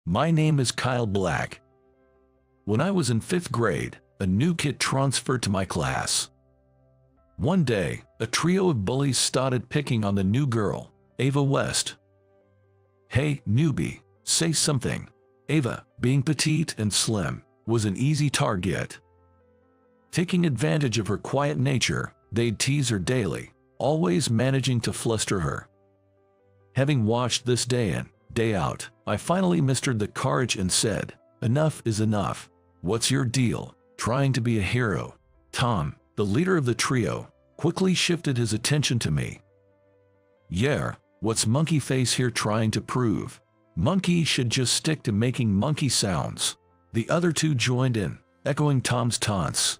My name is Kyle Black. When I was in 5th grade, a new kid transferred to my class. One day, a trio of bullies started picking on the new girl, Ava West. "Hey, newbie, say something." Ava, being petite and slim, was an easy target. Taking advantage of her quiet nature, they'd tease her daily, always managing to fluster her. Having watched this day in, day out, I finally mustered the courage and said, "Enough is enough. What's your deal, trying to be a hero?" Tom, the leader of the trio, quickly shifted his attention to me. "Yeah, what's Monkey Face here trying to prove? Monkey should just stick to making monkey sounds." The other two joined in, echoing Tom's taunts.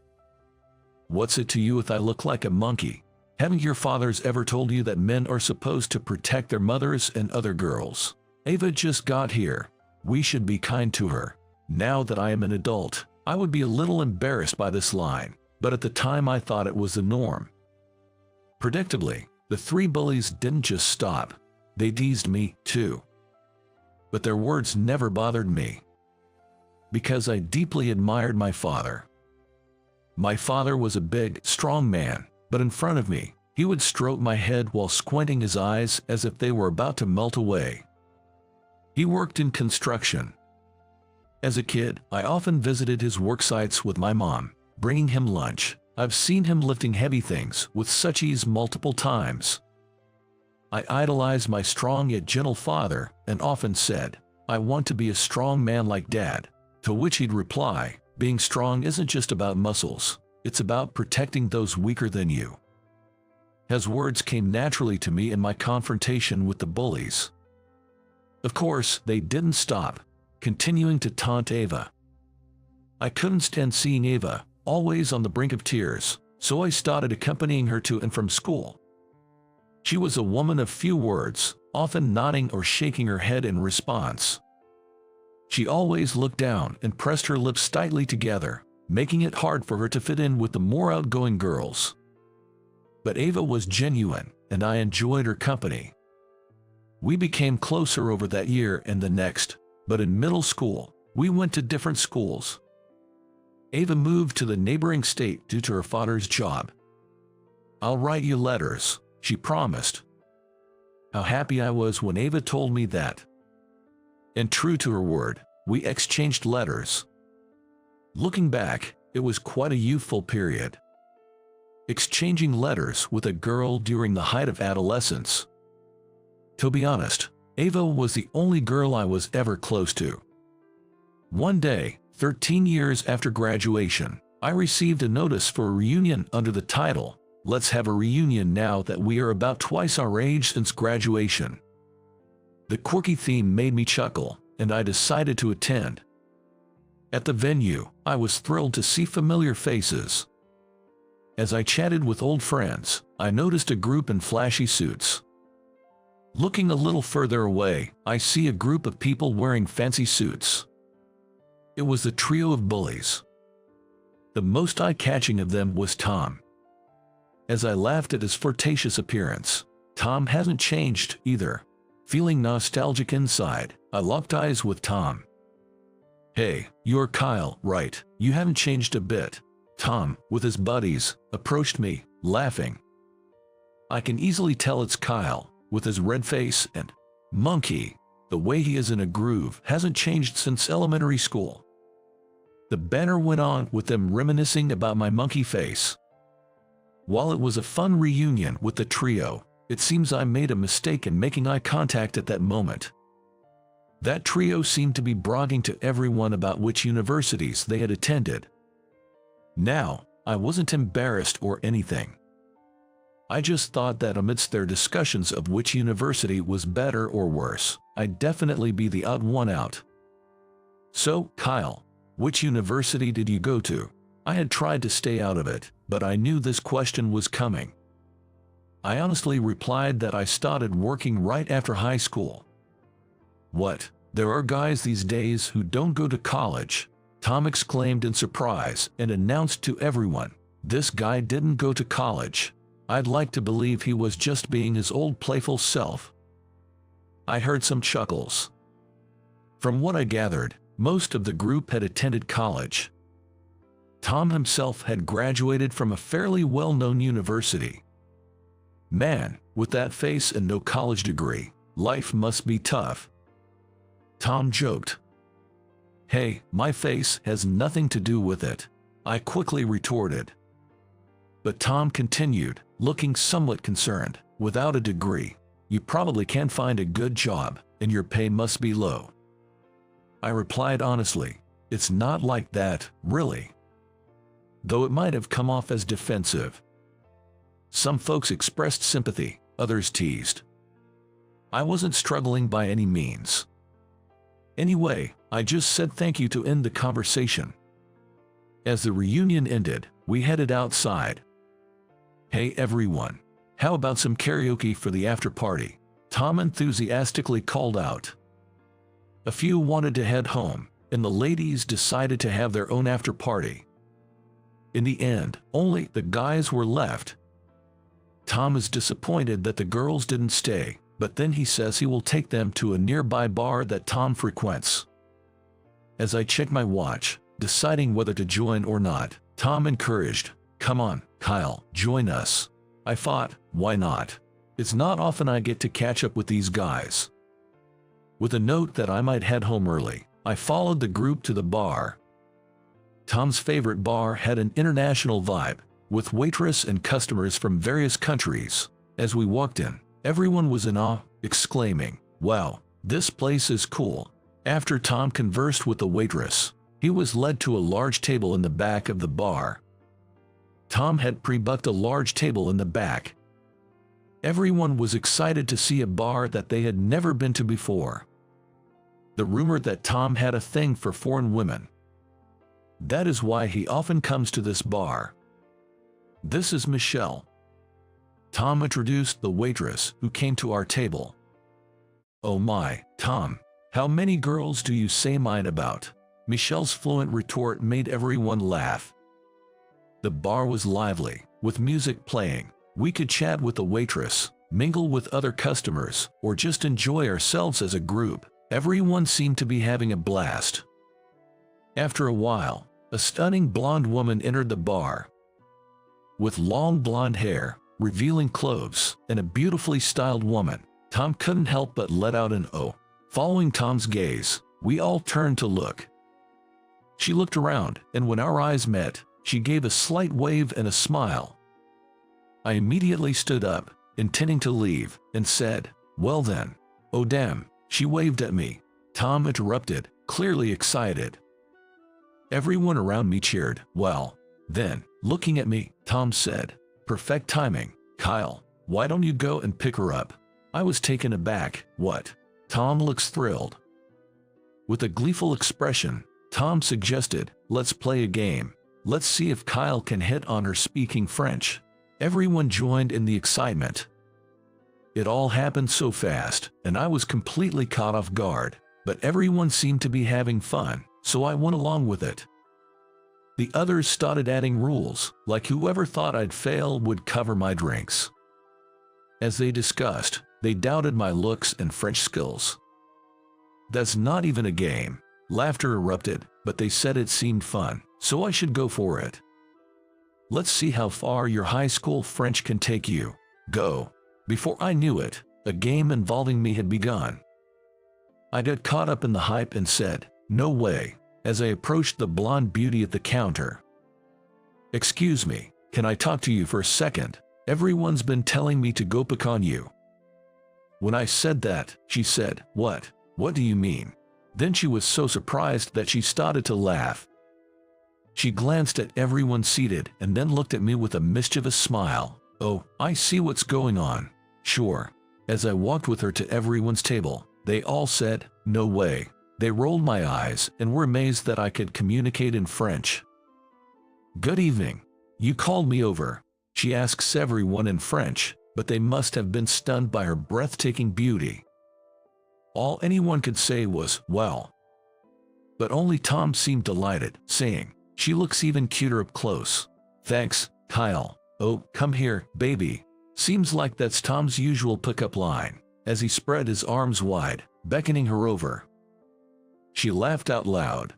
"What's it to you if I look like a monkey? Haven't your fathers ever told you that men are supposed to protect their mothers and other girls? Ava just got here. We should be kind to her." Now that I am an adult, I would be a little embarrassed by this line, but at the time I thought it was the norm. Predictably, the three bullies didn't just stop. They teased me, too. But their words never bothered me, because I deeply admired my father. My father was a big, strong man, but in front of me, he would stroke my head while squinting his eyes as if they were about to melt away. He worked in construction. As a kid, I often visited his work sites with my mom, bringing him lunch. I've seen him lifting heavy things with such ease multiple times. I idolized my strong yet gentle father and often said, "I want to be a strong man like Dad," to which he'd reply, "Being strong isn't just about muscles, it's about protecting those weaker than you." His words came naturally to me in my confrontation with the bullies. Of course, they didn't stop, continuing to taunt Ava. I couldn't stand seeing Ava, always on the brink of tears, so I started accompanying her to and from school. She was a woman of few words, often nodding or shaking her head in response. She always looked down and pressed her lips tightly together, making it hard for her to fit in with the more outgoing girls. But Ava was genuine, and I enjoyed her company. We became closer over that year and the next, but in middle school, we went to different schools. Ava moved to the neighboring state due to her father's job. "I'll write you letters," she promised. How happy I was when Ava told me that. And true to her word, we exchanged letters. Looking back, it was quite a youthful period. Exchanging letters with a girl during the height of adolescence. To be honest, Ava was the only girl I was ever close to. One day, 13 years after graduation, I received a notice for a reunion under the title, "Let's have a reunion now that we are about twice our age since graduation." The quirky theme made me chuckle, and I decided to attend. At the venue, I was thrilled to see familiar faces. As I chatted with old friends, I noticed a group in flashy suits. Looking a little further away, I see a group of people wearing fancy suits. It was the trio of bullies. The most eye-catching of them was Tom. As I laughed at his flirtatious appearance, Tom hasn't changed either. Feeling nostalgic inside, I locked eyes with Tom. "Hey, you're Kyle, right? You haven't changed a bit." Tom, with his buddies, approached me, laughing. I can easily tell it's Kyle, with his red face and monkey. The way he is in a groove hasn't changed since elementary school. The banner went on with them reminiscing about my monkey face. While it was a fun reunion with the trio, it seems I made a mistake in making eye contact at that moment. That trio seemed to be bragging to everyone about which universities they had attended. Now, I wasn't embarrassed or anything. I just thought that amidst their discussions of which university was better or worse, I'd definitely be the odd one out. "So, Kyle, which university did you go to?" I had tried to stay out of it, but I knew this question was coming. I honestly replied that I started working right after high school. "What? There are guys these days who don't go to college?" Tom exclaimed in surprise and announced to everyone, "This guy didn't go to college." I'd like to believe he was just being his old playful self. I heard some chuckles. From what I gathered, most of the group had attended college. Tom himself had graduated from a fairly well-known university. Man, with that face and no college degree, life must be tough. Tom joked. Hey, my face has nothing to do with it, I quickly retorted. But Tom continued, looking somewhat concerned. Without a degree, you probably can't find a good job, and your pay must be low. I replied honestly, it's not like that, really. Though it might have come off as defensive. Some folks expressed sympathy, others teased. I wasn't struggling by any means. Anyway, I just said thank you to end the conversation. As the reunion ended, we headed outside. Hey everyone, how about some karaoke for the after party? Tom enthusiastically called out. A few wanted to head home, and the ladies decided to have their own after party. In the end, only the guys were left. Tom is disappointed that the girls didn't stay, but then he says he will take them to a nearby bar that Tom frequents. As I check my watch, deciding whether to join or not, Tom encouraged, "Come on, Kyle, join us." I thought, why not? It's not often I get to catch up with these guys. With a note that I might head home early, I followed the group to the bar. Tom's favorite bar had an international vibe, with waitress and customers from various countries. As we walked in, everyone was in awe, exclaiming, "Wow, this place is cool." After Tom conversed with the waitress, he was led to a large table in the back of the bar. Tom had pre-booked a large table in the back. Everyone was excited to see a bar that they had never been to before. The rumor that Tom had a thing for foreign women. That is why he often comes to this bar. "This is Michelle." Tom introduced the waitress who came to our table. "Oh my, Tom, how many girls do you say mine about?" Michelle's fluent retort made everyone laugh. The bar was lively, with music playing. We could chat with the waitress, mingle with other customers, or just enjoy ourselves as a group. Everyone seemed to be having a blast. After a while, a stunning blonde woman entered the bar. With long blonde hair, revealing clothes, and a beautifully styled woman, Tom couldn't help but let out an "oh." Following Tom's gaze, we all turned to look. She looked around, and when our eyes met, she gave a slight wave and a smile. I immediately stood up, intending to leave, and said, "Well then." "Oh damn," she waved at me. Tom interrupted, clearly excited. Everyone around me cheered. "Well, then," looking at me, Tom said, "Perfect timing. Kyle, why don't you go and pick her up?" I was taken aback. "What?" Tom looks thrilled. With a gleeful expression, Tom suggested, "Let's play a game. Let's see if Kyle can hit on her speaking French." Everyone joined in the excitement. It all happened so fast, and I was completely caught off guard, but everyone seemed to be having fun, so I went along with it. The others started adding rules, like whoever thought I'd fail would cover my drinks. As they discussed, they doubted my looks and French skills. "That's not even a game." Laughter erupted, but they said it seemed fun, so I should go for it. "Let's see how far your high school French can take you. Go." Before I knew it, a game involving me had begun. I got caught up in the hype and said, "No way," as I approached the blonde beauty at the counter. "Excuse me, can I talk to you for a second? Everyone's been telling me to go pick on you." When I said that, she said, "What? What do you mean?" Then she was so surprised that she started to laugh. She glanced at everyone seated and then looked at me with a mischievous smile. "Oh, I see what's going on. Sure." As I walked with her to everyone's table, they all said, "No way." They rolled my eyes and were amazed that I could communicate in French. "Good evening. You called me over." She asks everyone in French, but they must have been stunned by her breathtaking beauty. All anyone could say was, "Well." But only Tom seemed delighted, saying, "She looks even cuter up close." "Thanks, Kyle." "Oh, come here, baby." Seems like that's Tom's usual pickup line, as he spread his arms wide, beckoning her over. She laughed out loud.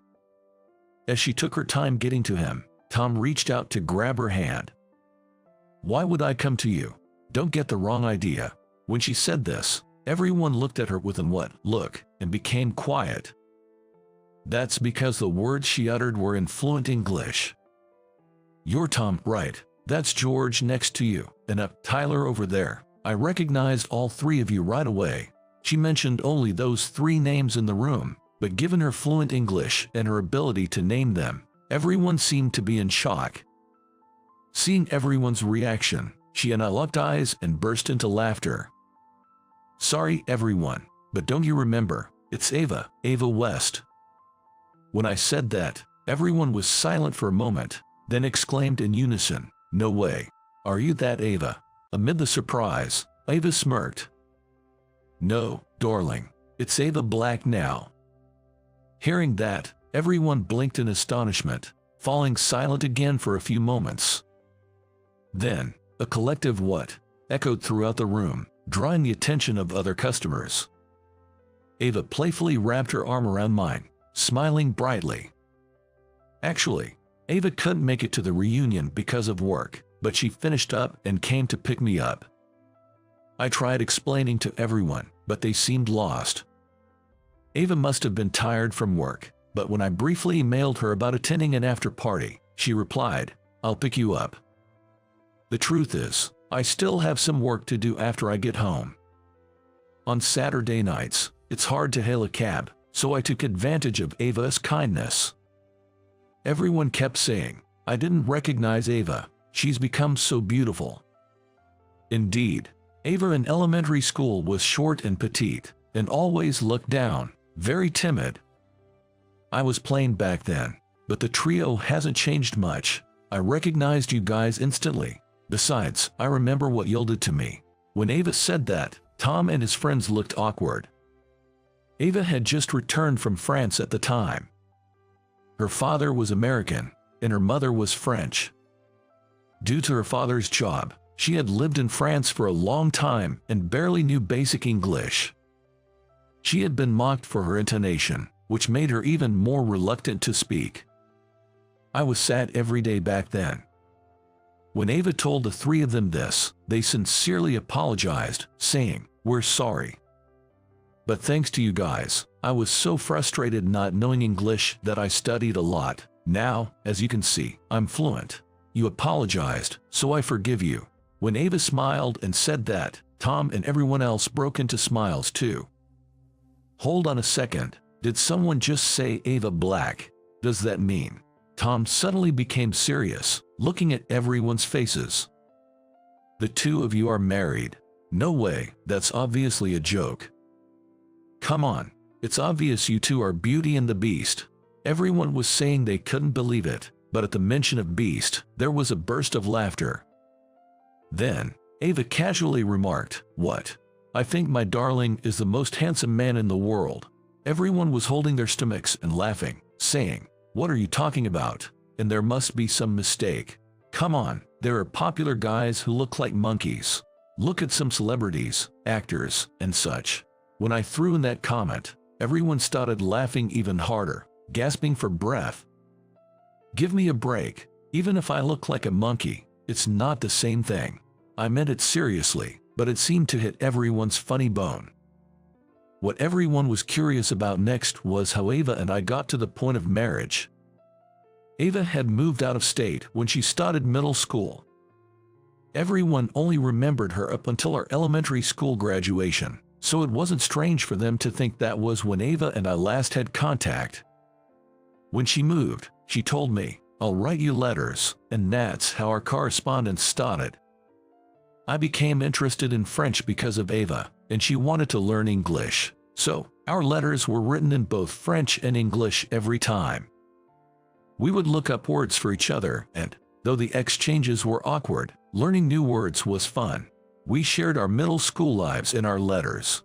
As she took her time getting to him, Tom reached out to grab her hand. "Why would I come to you? Don't get the wrong idea." When she said this, everyone looked at her with an "what" look and became quiet. That's because the words she uttered were in fluent English. "You're Tom, right? That's George next to you, and Tyler over there. I recognized all three of you right away." She mentioned only those three names in the room, but given her fluent English and her ability to name them, everyone seemed to be in shock. Seeing everyone's reaction, she locked eyes and burst into laughter. "Sorry everyone, but don't you remember, it's Ava West." When I said that, everyone was silent for a moment, then exclaimed in unison, "No way. Are you that Ava?" Amid the surprise, Ava smirked. "No, darling, it's Ava Black now." Hearing that, everyone blinked in astonishment, falling silent again for a few moments. Then, a collective "what" echoed throughout the room, drawing the attention of other customers. Ava playfully wrapped her arm around mine, smiling brightly. Actually, Ava couldn't make it to the reunion because of work, but she finished up and came to pick me up. I tried explaining to everyone, but they seemed lost. Ava must have been tired from work, but when I briefly emailed her about attending an after-party, she replied, "I'll pick you up." The truth is, I still have some work to do after I get home. On Saturday nights, it's hard to hail a cab, so I took advantage of Ava's kindness. Everyone kept saying, "I didn't recognize Ava, she's become so beautiful." Indeed, Ava in elementary school was short and petite, and always looked down, very timid. I was plain back then, but the trio hasn't changed much. I recognized you guys instantly. Besides, I remember what yielded to me. When Ava said that, Tom and his friends looked awkward. Ava had just returned from France at the time. Her father was American, and her mother was French. Due to her father's job, she had lived in France for a long time and barely knew basic English. She had been mocked for her intonation, which made her even more reluctant to speak. I was sad every day back then. When Ava told the three of them this, they sincerely apologized, saying, "We're sorry. But thanks to you guys, I was so frustrated not knowing English that I studied a lot. Now, as you can see, I'm fluent. You apologized, so I forgive you." When Ava smiled and said that, Tom and everyone else broke into smiles too. "Hold on a second, did someone just say Ava Black? Does that mean?" Tom suddenly became serious, looking at everyone's faces. "The two of you are married." "No way, that's obviously a joke." "Come on, it's obvious you two are Beauty and the Beast." Everyone was saying they couldn't believe it, but at the mention of Beast, there was a burst of laughter. Then, Ava casually remarked, "What? I think my darling is the most handsome man in the world." Everyone was holding their stomachs and laughing, saying, "What are you talking about? And there must be some mistake. Come on, there are popular guys who look like monkeys. Look at some celebrities, actors, and such." When I threw in that comment, everyone started laughing even harder, gasping for breath. Give me a break. Even if I look like a monkey, it's not the same thing. I meant it seriously, but it seemed to hit everyone's funny bone. What everyone was curious about next was how Ava and I got to the point of marriage. Ava had moved out of state when she started middle school. Everyone only remembered her up until our elementary school graduation, so it wasn't strange for them to think that was when Ava and I last had contact. When she moved, she told me, "I'll write you letters," and that's how our correspondence started. I became interested in French because of Ava, and she wanted to learn English, so our letters were written in both French and English every time. We would look up words for each other, and, though the exchanges were awkward, learning new words was fun. We shared our middle school lives in our letters.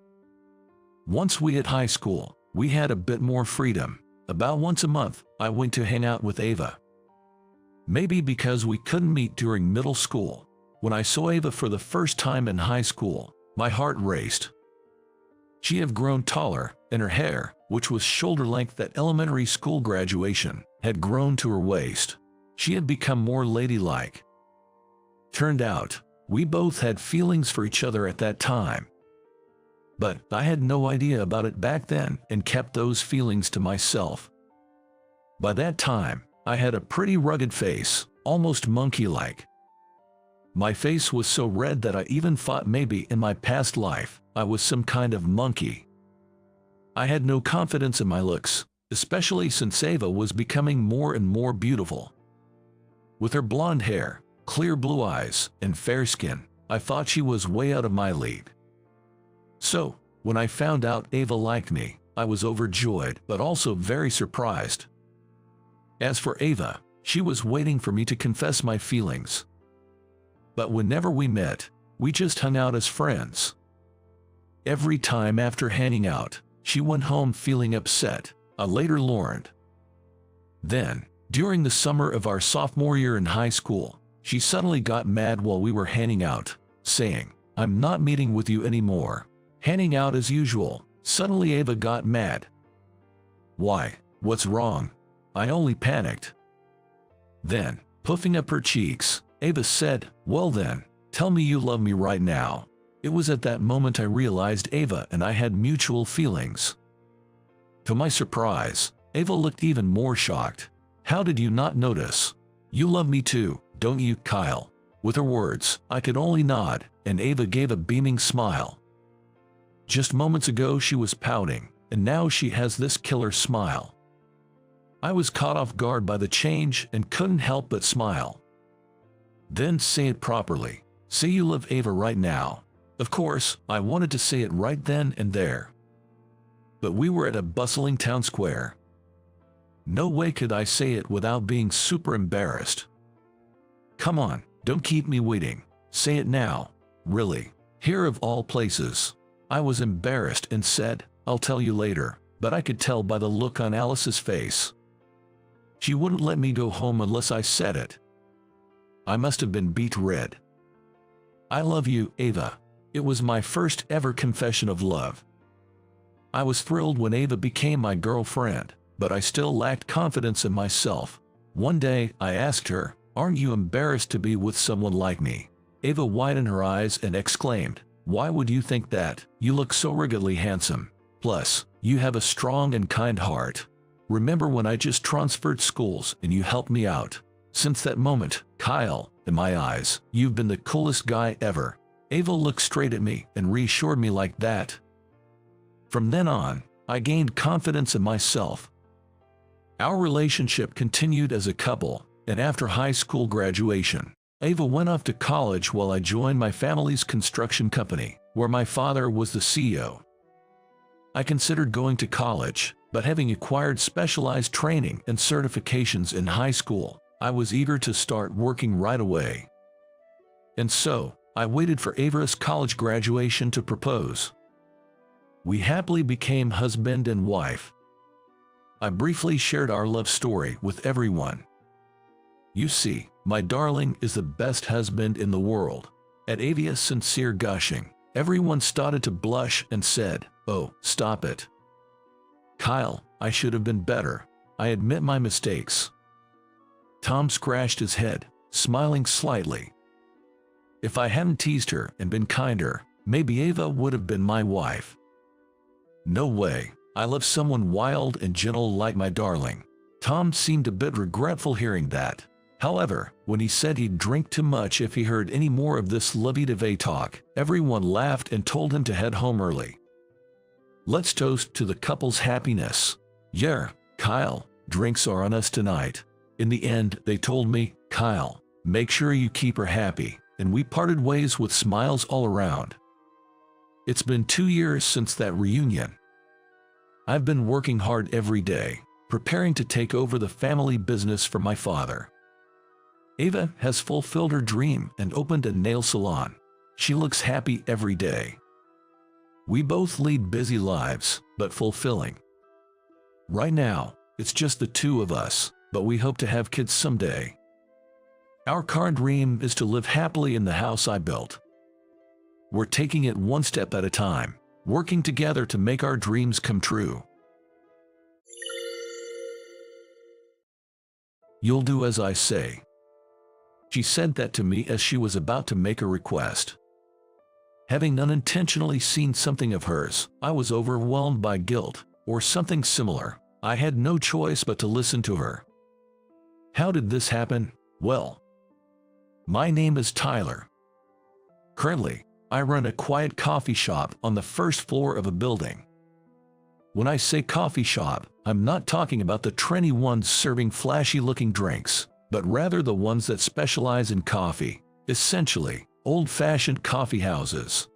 Once we hit high school, we had a bit more freedom. About once a month, I went to hang out with Ava. Maybe because we couldn't meet during middle school. When I saw Ava for the first time in high school, my heart raced. She had grown taller, and her hair, which was shoulder length at elementary school graduation, had grown to her waist. She had become more ladylike. Turned out, we both had feelings for each other at that time. But I had no idea about it back then and kept those feelings to myself. By that time, I had a pretty rugged face, almost monkey-like. My face was so red that I even thought maybe in my past life, I was some kind of monkey. I had no confidence in my looks, especially since Ava was becoming more and more beautiful. With her blonde hair, clear blue eyes, and fair skin, I thought she was way out of my league. So, when I found out Ava liked me, I was overjoyed but also very surprised. As for Ava, she was waiting for me to confess my feelings. But whenever we met, we just hung out as friends. Every time after hanging out, she went home feeling upset, I later learned. Then, during the summer of our sophomore year in high school, she suddenly got mad while we were hanging out, saying, "I'm not meeting with you anymore." Hanging out as usual, suddenly Ava got mad. "Why? What's wrong?" I only panicked. Then, puffing up her cheeks, Ava said, "Well then, tell me you love me right now." It was at that moment I realized Ava and I had mutual feelings. To my surprise, Ava looked even more shocked. "How did you not notice? You love me too, don't you, Kyle?" With her words, I could only nod, and Ava gave a beaming smile. Just moments ago she was pouting, and now she has this killer smile. I was caught off guard by the change and couldn't help but smile. "Then say it properly. Say you love Ava right now." Of course, I wanted to say it right then and there. But we were at a bustling town square. No way could I say it without being super embarrassed. "Come on, don't keep me waiting. Say it now. Really." Here of all places. I was embarrassed and said, "I'll tell you later," but I could tell by the look on Alice's face. She wouldn't let me go home unless I said it. I must have been beet red. "I love you, Ava." It was my first ever confession of love. I was thrilled when Ava became my girlfriend, but I still lacked confidence in myself. One day, I asked her, "Aren't you embarrassed to be with someone like me?" Ava widened her eyes and exclaimed, "Why would you think that? You look so ruggedly handsome. Plus, you have a strong and kind heart. Remember when I just transferred schools and you helped me out? Since that moment, Kyle, in my eyes, you've been the coolest guy ever." Ava looked straight at me and reassured me like that. From then on, I gained confidence in myself. Our relationship continued as a couple, and after high school graduation, Ava went off to college while I joined my family's construction company, where my father was the CEO. I considered going to college, but having acquired specialized training and certifications in high school, I was eager to start working right away. And so, I waited for Ava's college graduation to propose. We happily became husband and wife. I briefly shared our love story with everyone. "You see, my darling is the best husband in the world." At Ava's sincere gushing, everyone started to blush and said, "Oh, stop it. Kyle, I should have been better. I admit my mistakes." Tom scratched his head, smiling slightly. If I hadn't teased her and been kinder, maybe Ava would have been my wife. No way. I love someone wild and gentle like my darling. Tom seemed a bit regretful hearing that. However, when he said he'd drink too much if he heard any more of this lovey-dovey talk, everyone laughed and told him to head home early. Let's toast to the couple's happiness. "Yeah, Kyle, drinks are on us tonight." In the end, they told me, "Kyle, make sure you keep her happy," and we parted ways with smiles all around. It's been 2 years since that reunion. I've been working hard every day, preparing to take over the family business for my father. Ava has fulfilled her dream and opened a nail salon. She looks happy every day. We both lead busy lives, but fulfilling. Right now, it's just the two of us, but we hope to have kids someday. Our current dream is to live happily in the house I built. We're taking it one step at a time, working together to make our dreams come true. You'll do as I say." She said that to me as she was about to make a request. Having unintentionally seen something of hers, I was overwhelmed by guilt, or something similar. I had no choice but to listen to her. How did this happen? Well, my name is Tyler. Currently, I run a quiet coffee shop on the first floor of a building. When I say coffee shop, I'm not talking about the trendy ones serving flashy-looking drinks, but rather the ones that specialize in coffee, essentially old-fashioned coffee houses.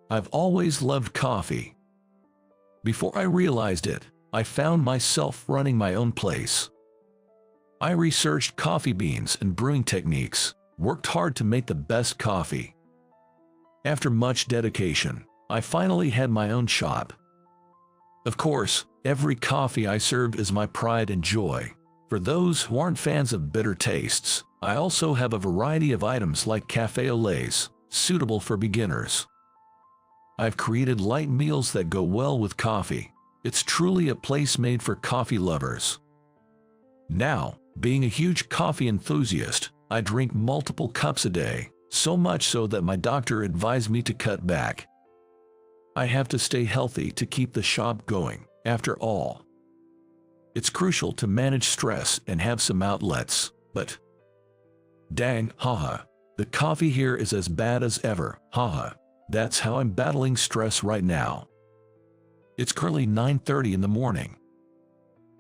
I've always loved coffee. Before I realized it, I found myself running my own place. I researched coffee beans and brewing techniques, worked hard to make the best coffee. After much dedication, I finally had my own shop. Of course, every coffee I serve is my pride and joy. For those who aren't fans of bitter tastes, I also have a variety of items like café au laits, suitable for beginners. I've created light meals that go well with coffee. It's truly a place made for coffee lovers. Now, being a huge coffee enthusiast, I drink multiple cups a day, so much so that my doctor advised me to cut back. I have to stay healthy to keep the shop going, after all. It's crucial to manage stress and have some outlets, but dang, haha, the coffee here is as bad as ever, haha. That's how I'm battling stress right now. It's currently 9:30 in the morning.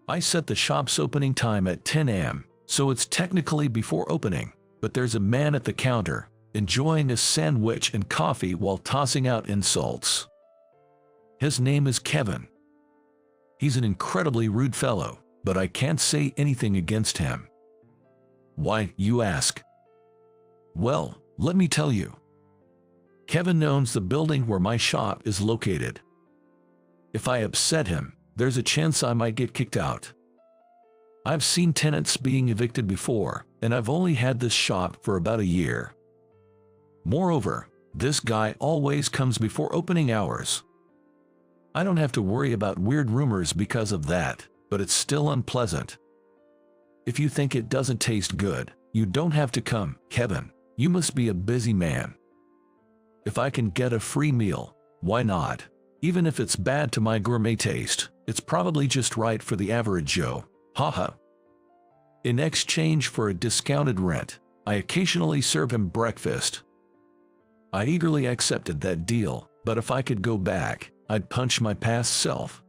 I set the shop's opening time at 10 a.m., so it's technically before opening, but there's a man at the counter, enjoying a sandwich and coffee while tossing out insults. His name is Kevin. He's an incredibly rude fellow, but I can't say anything against him. Why, you ask? Well, let me tell you. Kevin owns the building where my shop is located. If I upset him, there's a chance I might get kicked out. I've seen tenants being evicted before, and I've only had this shop for about a year. Moreover, this guy always comes before opening hours. I don't have to worry about weird rumors because of that, but it's still unpleasant. If you think it doesn't taste good, you don't have to come, Kevin. You must be a busy man. If I can get a free meal, why not? Even if it's bad to my gourmet taste, it's probably just right for the average Joe. Haha. In exchange for a discounted rent, I occasionally serve him breakfast. I eagerly accepted that deal, but if I could go back, I'd punch my past self.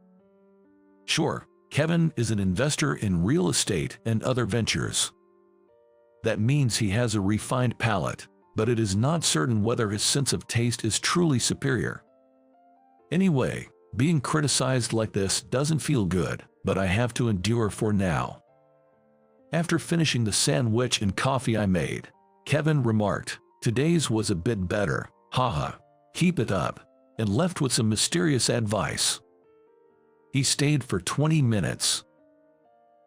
Sure, Kevin is an investor in real estate and other ventures. That means he has a refined palate, but it is not certain whether his sense of taste is truly superior. Anyway, being criticized like this doesn't feel good, but I have to endure for now. After finishing the sandwich and coffee I made, Kevin remarked, "Today's was a bit better, haha, keep it up," and left with some mysterious advice. He stayed for 20 minutes.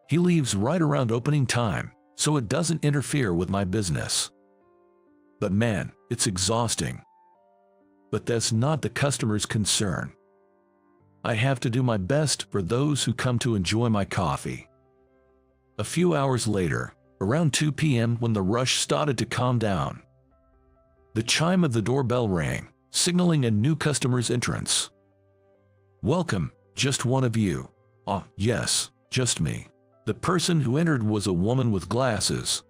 He leaves right around opening time, so it doesn't interfere with my business. But man, it's exhausting. But that's not the customer's concern. I have to do my best for those who come to enjoy my coffee. A few hours later, around 2 p.m. when the rush started to calm down, the chime of the doorbell rang, signaling a new customer's entrance. "Welcome, just one of you." "Ah, yes, just me." The person who entered was a woman with glasses.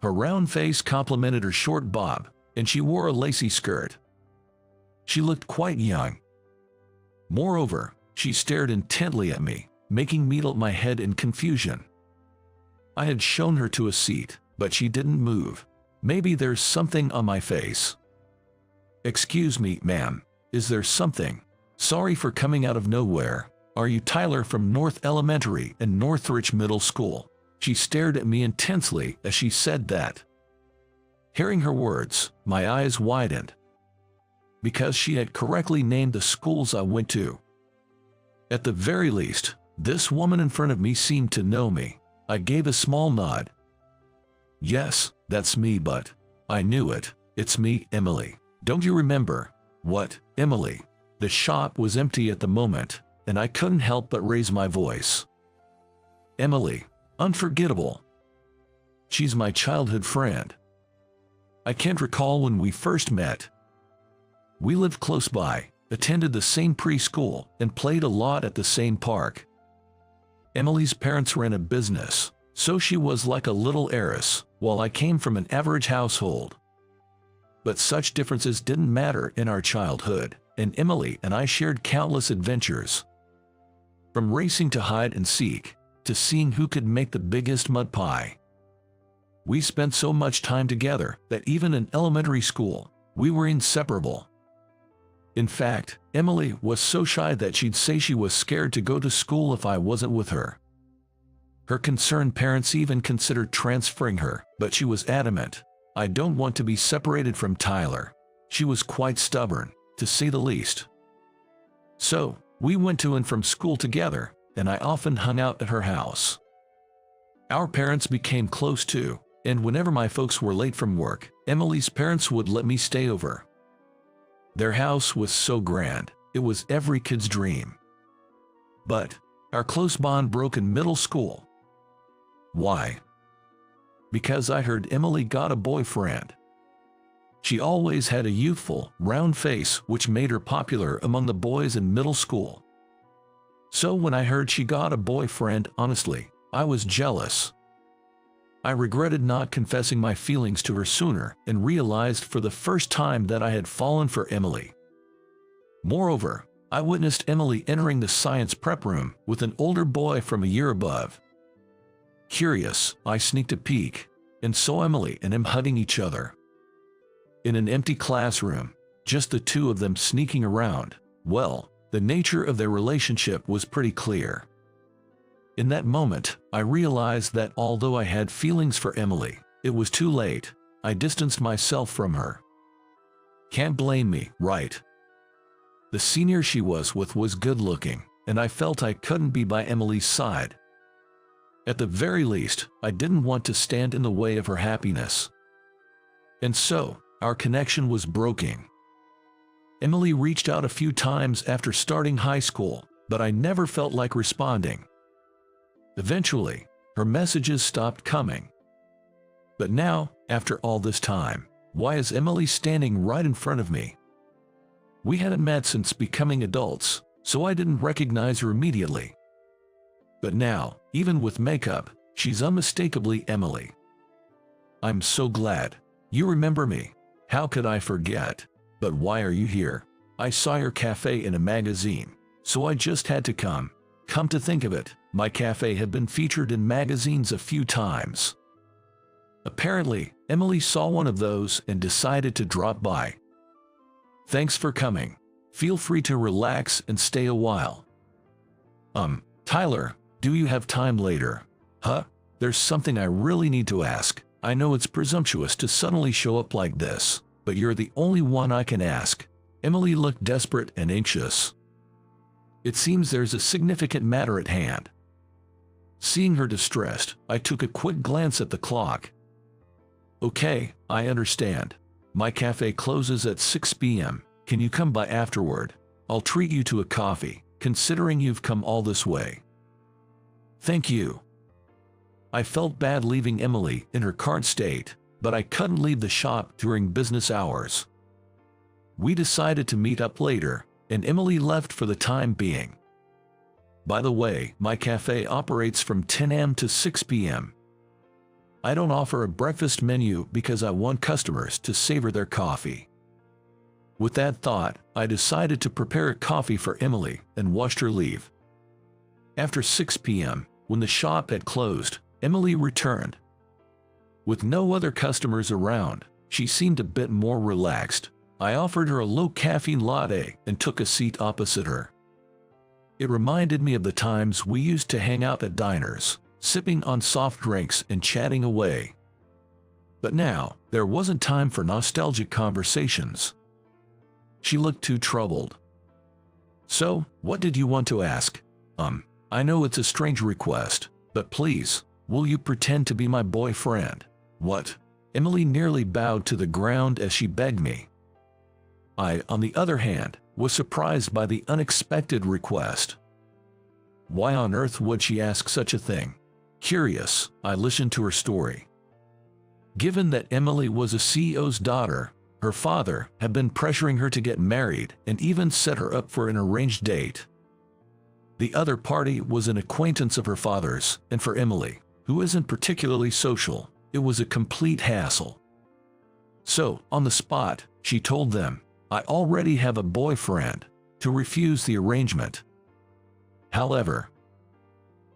Her round face complemented her short bob, and she wore a lacy skirt. She looked quite young. Moreover, she stared intently at me, making me tilt my head in confusion. I had shown her to a seat, but she didn't move. Maybe there's something on my face. "Excuse me, ma'am, is there something? Sorry for coming out of nowhere. Are you Tyler from North Elementary and Northridge Middle School?" She stared at me intensely as she said that. Hearing her words, my eyes widened, because she had correctly named the schools I went to. At the very least, this woman in front of me seemed to know me. I gave a small nod. "Yes, that's me, but..." "I knew it. It's me, Emily. Don't you remember?" "What, Emily?" The shop was empty at the moment, and I couldn't help but raise my voice. "Emily, Unforgettable. She's my childhood friend. I can't recall when we first met. We lived close by, attended the same preschool, and played a lot at the same park. Emily's parents ran a business, so she was like a little heiress, while I came from an average household. But such differences didn't matter in our childhood, and Emily and I shared countless adventures. From racing to hide and seek, to seeing who could make the biggest mud pie. We spent so much time together that even in elementary school, we were inseparable. In fact, Emily was so shy that she'd say she was scared to go to school if I wasn't with her. Her concerned parents even considered transferring her, but she was adamant. I don't want to be separated from Tyler. She was quite stubborn, to say the least. So, we went to and from school together, and I often hung out at her house. Our parents became close too, and whenever my folks were late from work, Emily's parents would let me stay over. Their house was so grand, it was every kid's dream. But our close bond broke in middle school. Why? Because I heard Emily got a boyfriend. She always had a youthful, round face which made her popular among the boys in middle school. So when I heard she got a boyfriend, honestly, I was jealous. I regretted not confessing my feelings to her sooner and realized for the first time that I had fallen for Emily. Moreover, I witnessed Emily entering the science prep room with an older boy from a year above. Curious, I sneaked a peek and saw Emily and him hugging each other. In an empty classroom, just the two of them sneaking around. Well, the nature of their relationship was pretty clear. In that moment, I realized that although I had feelings for Emily, it was too late. I distanced myself from her. Can't blame me, right? The senior she was with was good-looking, and I felt I couldn't be by Emily's side. At the very least, I didn't want to stand in the way of her happiness. And so, our connection was broken. Emily reached out a few times after starting high school, but I never felt like responding. Eventually, her messages stopped coming. But now, after all this time, why is Emily standing right in front of me? We hadn't met since becoming adults, so I didn't recognize her immediately. But now, even with makeup, she's unmistakably Emily. I'm so glad. You remember me. How could I forget? But why are you here? I saw your cafe in a magazine, so I just had to come. Come to think of it, my cafe had been featured in magazines a few times. Apparently, Emily saw one of those and decided to drop by. Thanks for coming. Feel free to relax and stay a while. Tyler, do you have time later? Huh? There's something I really need to ask. I know it's presumptuous to suddenly show up like this, but you're the only one I can ask. Emily looked desperate and anxious. It seems there's a significant matter at hand. Seeing her distressed, I took a quick glance at the clock. Okay, I understand. My cafe closes at 6 p.m. Can you come by afterward? I'll treat you to a coffee, considering you've come all this way. Thank you. I felt bad leaving Emily in her current state, but I couldn't leave the shop during business hours. We decided to meet up later, and Emily left for the time being. By the way, my cafe operates from 10 a.m. to 6 p.m. I don't offer a breakfast menu because I want customers to savor their coffee. With that thought, I decided to prepare a coffee for Emily and watched her leave. After 6 p.m., when the shop had closed, Emily returned. With no other customers around, she seemed a bit more relaxed. I offered her a low-caffeine latte and took a seat opposite her. It reminded me of the times we used to hang out at diners, sipping on soft drinks and chatting away. But now, there wasn't time for nostalgic conversations. She looked too troubled. So, what did you want to ask? I know it's a strange request, but please, will you pretend to be my boyfriend? What? Emily nearly bowed to the ground as she begged me. I, on the other hand, was surprised by the unexpected request. Why on earth would she ask such a thing? Curious, I listened to her story. Given that Emily was a CEO's daughter, her father had been pressuring her to get married and even set her up for an arranged date. The other party was an acquaintance of her father's, and for Emily, who isn't particularly social, it was a complete hassle. So, on the spot, she told them, "I already have a boyfriend," to refuse the arrangement. However,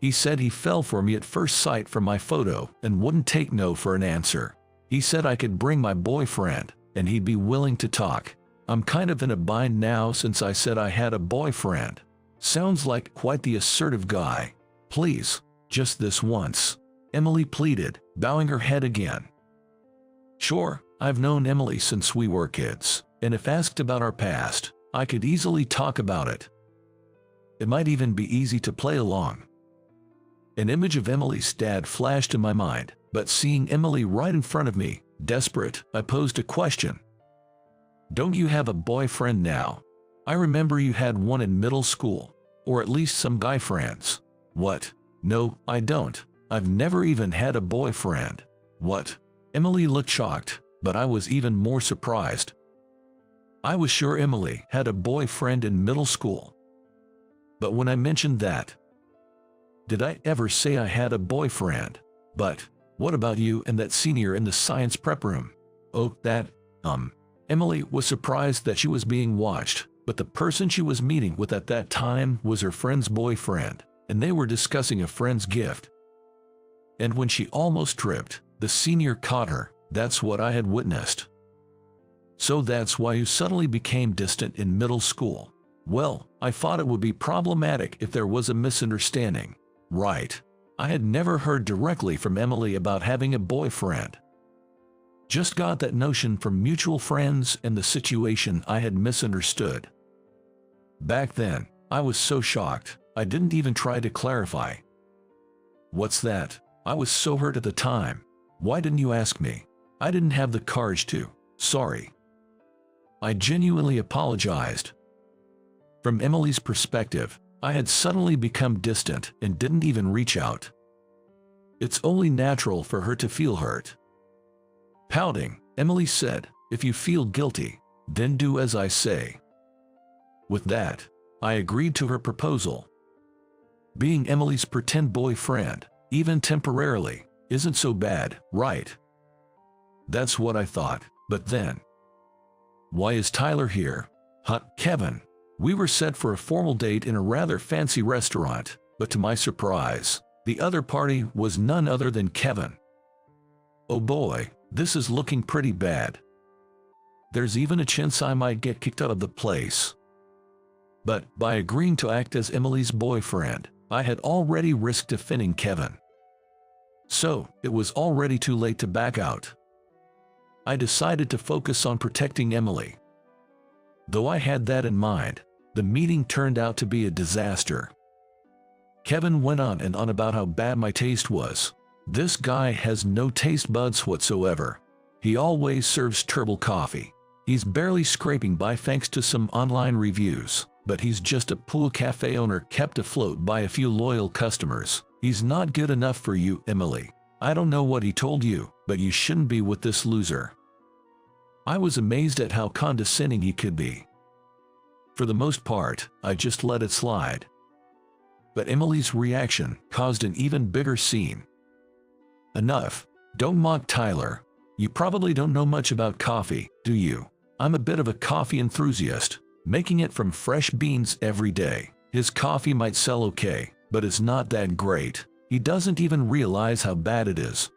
he said he fell for me at first sight from my photo and wouldn't take no for an answer. He said I could bring my boyfriend, and he'd be willing to talk. I'm kind of in a bind now since I said I had a boyfriend. Sounds like quite the assertive guy. Please, just this once, Emily pleaded, bowing her head again. Sure, I've known Emily since we were kids, and if asked about our past, I could easily talk about it. It might even be easy to play along. An image of Emily's dad flashed in my mind, but seeing Emily right in front of me, desperate, I posed a question. Don't you have a boyfriend now? I remember you had one in middle school, or at least some guy friends. What? No, I don't. I've never even had a boyfriend. What? Emily looked shocked, but I was even more surprised. I was sure Emily had a boyfriend in middle school. But when I mentioned that, did I ever say I had a boyfriend? But, what about you and that senior in the science prep room? Oh, that, Emily was surprised that she was being watched, but the person she was meeting with at that time was her friend's boyfriend, and they were discussing a friend's gift. And when she almost tripped, the senior caught her. That's what I had witnessed. So that's why you suddenly became distant in middle school. Well, I thought it would be problematic if there was a misunderstanding. Right. I had never heard directly from Emily about having a boyfriend. Just got that notion from mutual friends and the situation I had misunderstood. Back then, I was so shocked, I didn't even try to clarify. What's that? I was so hurt at the time. Why didn't you ask me? I didn't have the courage to. Sorry. I genuinely apologized. From Emily's perspective, I had suddenly become distant and didn't even reach out. It's only natural for her to feel hurt. Pouting, Emily said, "If you feel guilty, then do as I say." With that, I agreed to her proposal. Being Emily's pretend boyfriend, even temporarily, isn't so bad, right? That's what I thought, but then, why is Tyler here? Kevin. We were set for a formal date in a rather fancy restaurant, but to my surprise, the other party was none other than Kevin. Oh boy, this is looking pretty bad. There's even a chance I might get kicked out of the place. But by agreeing to act as Emily's boyfriend, I had already risked offending Kevin. So, it was already too late to back out. I decided to focus on protecting Emily. Though I had that in mind, the meeting turned out to be a disaster. Kevin went on and on about how bad my taste was. This guy has no taste buds whatsoever. He always serves turbo coffee. He's barely scraping by thanks to some online reviews, but he's just a pool cafe owner kept afloat by a few loyal customers. He's not good enough for you, Emily. I don't know what he told you, but you shouldn't be with this loser. I was amazed at how condescending he could be. For the most part, I just let it slide. But Emily's reaction caused an even bigger scene. Enough. Don't mock Tyler. You probably don't know much about coffee, do you? I'm a bit of a coffee enthusiast, making it from fresh beans every day. His coffee might sell okay, but it's not that great. He doesn't even realize how bad it is.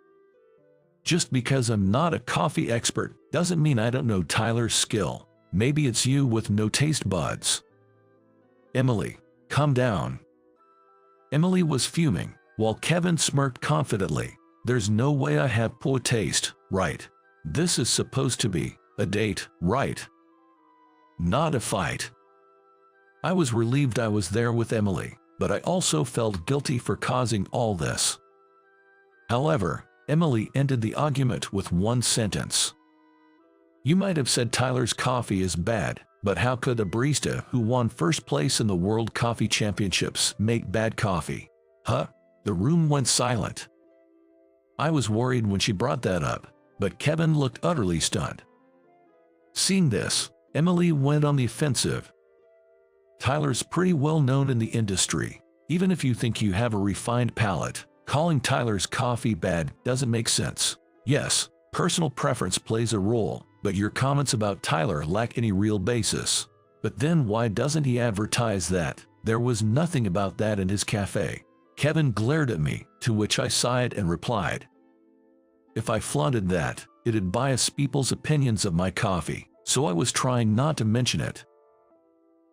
Just because I'm not a coffee expert doesn't mean I don't know Tyler's skill. Maybe it's you with no taste buds. Emily, calm down. Emily was fuming, while Kevin smirked confidently. There's no way I have poor taste, right? This is supposed to be a date, right? Not a fight. I was relieved I was there with Emily, but I also felt guilty for causing all this. However, Emily ended the argument with one sentence. You might have said Tyler's coffee is bad, but how could a barista who won first place in the World Coffee Championships make bad coffee? The room went silent. I was worried when she brought that up, but Kevin looked utterly stunned. Seeing this, Emily went on the offensive. Tyler's pretty well known in the industry. Even if you think you have a refined palate, calling Tyler's coffee bad doesn't make sense. Yes, personal preference plays a role, but your comments about Tyler lack any real basis. But then why doesn't he advertise that? There was nothing about that in his cafe. Kevin glared at me, to which I sighed and replied, if I flaunted that, it'd bias people's opinions of my coffee, so I was trying not to mention it.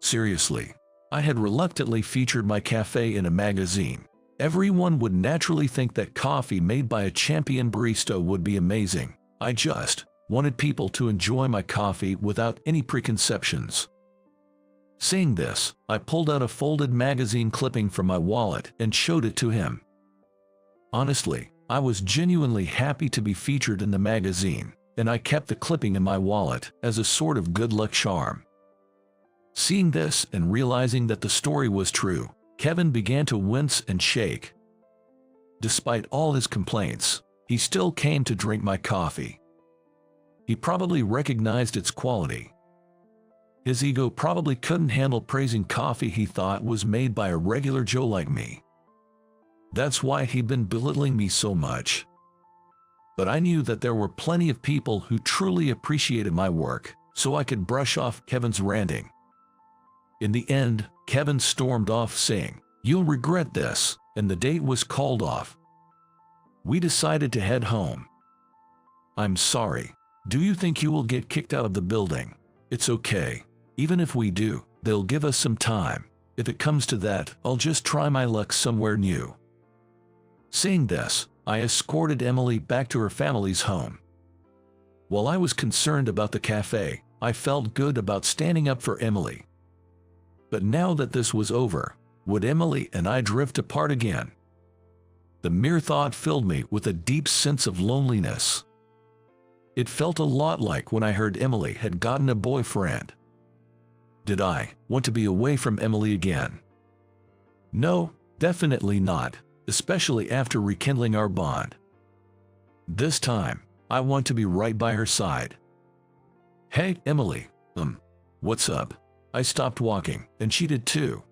Seriously, I had reluctantly featured my cafe in a magazine. Everyone would naturally think that coffee made by a champion barista would be amazing. I just wanted people to enjoy my coffee without any preconceptions. Saying this, I pulled out a folded magazine clipping from my wallet and showed it to him. Honestly, I was genuinely happy to be featured in the magazine, and I kept the clipping in my wallet as a sort of good luck charm. Seeing this and realizing that the story was true, Kevin began to wince and shake. Despite all his complaints, he still came to drink my coffee. He probably recognized its quality. His ego probably couldn't handle praising coffee he thought was made by a regular Joe like me. That's why he'd been belittling me so much. But I knew that there were plenty of people who truly appreciated my work, so I could brush off Kevin's ranting. In the end, Kevin stormed off saying, "You'll regret this," and the date was called off. We decided to head home. I'm sorry. Do you think you will get kicked out of the building? It's okay. Even if we do, they'll give us some time. If it comes to that, I'll just try my luck somewhere new. Saying this, I escorted Emily back to her family's home. While I was concerned about the cafe, I felt good about standing up for Emily. But now that this was over, would Emily and I drift apart again? The mere thought filled me with a deep sense of loneliness. It felt a lot like when I heard Emily had gotten a boyfriend. Did I want to be away from Emily again? No, definitely not, especially after rekindling our bond. This time, I want to be right by her side. Hey, Emily, what's up? I stopped walking, and she did too.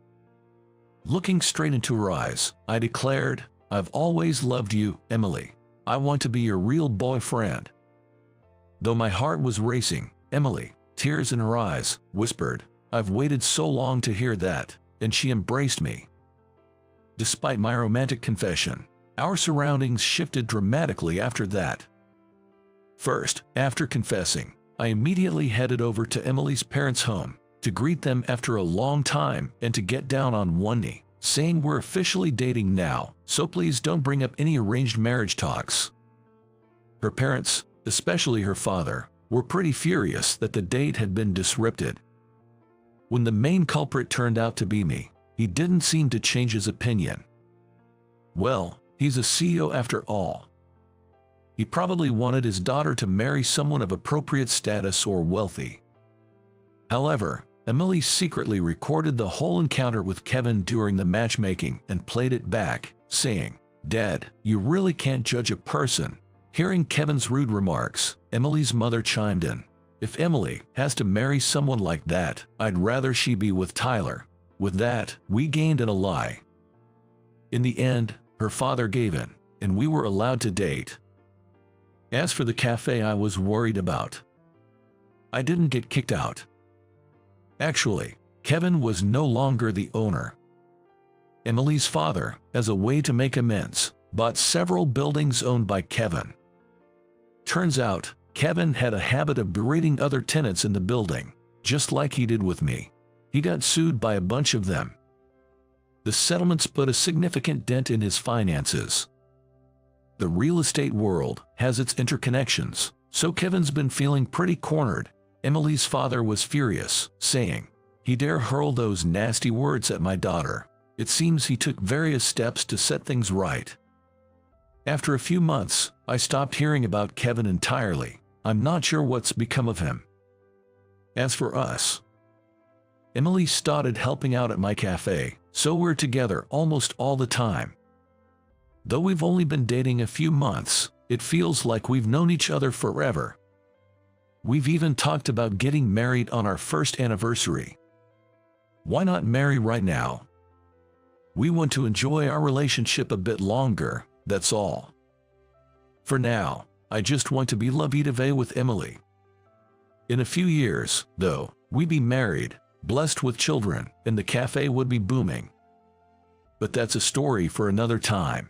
Looking straight into her eyes, I declared, I've always loved you, Emily. I want to be your real boyfriend. Though my heart was racing, Emily, tears in her eyes, whispered, I've waited so long to hear that, and she embraced me. Despite my romantic confession, our surroundings shifted dramatically after that. First, after confessing, I immediately headed over to Emily's parents' home to greet them after a long time and to get down on one knee, saying we're officially dating now, so please don't bring up any arranged marriage talks. Her parents, especially her father, were pretty furious that the date had been disrupted. When the main culprit turned out to be me, he didn't seem to change his opinion. Well, he's a CEO after all. He probably wanted his daughter to marry someone of appropriate status or wealthy. However, Emily secretly recorded the whole encounter with Kevin during the matchmaking and played it back, saying, Dad, you really can't judge a person. Hearing Kevin's rude remarks, Emily's mother chimed in. If Emily has to marry someone like that, I'd rather she be with Tyler. With that, we gained an ally. In the end, her father gave in, and we were allowed to date. As for the cafe I was worried about, I didn't get kicked out. Actually, Kevin was no longer the owner. Emily's father, as a way to make amends, bought several buildings owned by Kevin. Turns out, Kevin had a habit of berating other tenants in the building, just like he did with me. He got sued by a bunch of them. The settlements put a significant dent in his finances. The real estate world has its interconnections, so Kevin's been feeling pretty cornered. Emily's father was furious, saying, he dare hurl those nasty words at my daughter. It seems he took various steps to set things right. After a few months, I stopped hearing about Kevin entirely. I'm not sure what's become of him. As for us, Emily started helping out at my cafe, so we're together almost all the time. Though we've only been dating a few months, it feels like we've known each other forever. We've even talked about getting married on our first anniversary. Why not marry right now? We want to enjoy our relationship a bit longer, that's all. For now, I just want to be la vie de vie with Emily. In a few years, though, we'd be married, blessed with children, and the cafe would be booming. But that's a story for another time.